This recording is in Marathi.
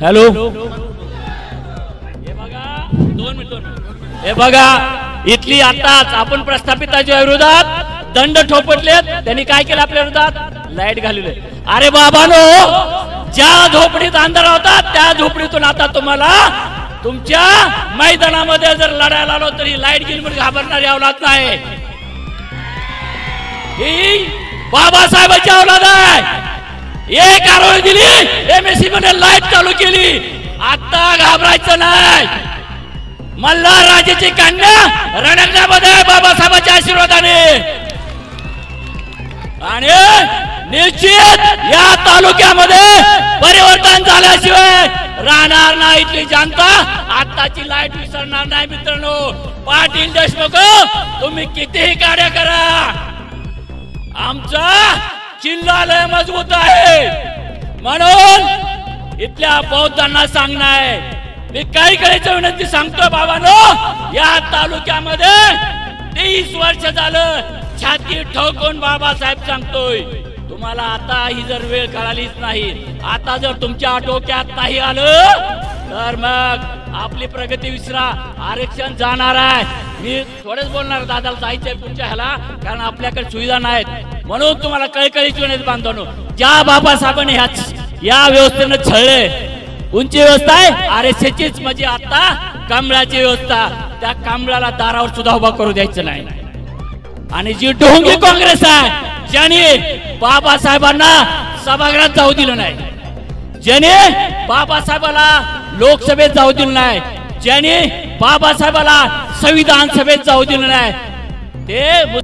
हॅलो, हे बघा इथली आताच आपण प्रस्थापिताच्या विरोधात दंड ठोपटलेत. त्यांनी काय केलं आपल्या विरोधात? लाईट घालवले. अरे बाबानो, ज्या झोपडीत अंधार होता त्या झोपडीतून आता तुम्हाला तुमच्या मैदानामध्ये जर लढायला आलो तरी लाईट गेली म्हणून घाबरणारी औलाद नाही. ही बाबासाहेबांची औलाद आहे. एक आरोळी दिली, एमएससी मध्ये लाईट चालू केली. आता घाबरायचं नाही. मल्हार राजाची कन्या रणंगणामध्ये बाबासाहेबांच्या आशीर्वादाने. आणि निश्चित या तालुक्यामध्ये परिवर्तन झाल्याशिवाय राहणार नाही इथली जनता. आताची लाईट विसरणार नाही मित्रांनो. पाटील देशमुख, तुम्ही कितीही कार्य करा, आमचा किल्ला लय मजबूत आहे. म्हणून इथल्या बौद्धांना सांगणं आहे, मी काही करायची विनंती सांगतो बाबांनो. या तालुक्यामध्ये 30 वर्ष झालं छाती ठोकून बाबासाहेब सांगतोय, तुम्हाला आता ही जर वेळ कळालीच नाही, आता जर तुमच्या डोक्यात नाही आलं तर मग आपली प्रगती विसरा. आरक्षण जाणार आहे. मी थोडेच बोलणार, दादाला जायचंय पुढच्या ह्याला, कारण आपल्याकडे सुविधा नाहीत. म्हणून तुम्हाला कळकळीची विनंती बांधवनो, ज्या बाबासाहेबांनी या व्यवस्थेनं छळले, उंची व्यवस्था आहे आरक्षणाचीच, म्हणजे आता कांबळाची व्यवस्था, त्या कांबळाला दारावर सुद्धा उभा करू द्यायचं नाही. आणि जी ढोंगी काँग्रेस आहे, ज्याने बाबासाहेबांना सभागृहात जाऊ दिलं नाही, ज्याने बाबासाहेबाला लोकसभेत जाऊ दिलं नाही, ज्याने बाबासाहेबाला संविधान सभेत जाऊ दिलं नाही, ते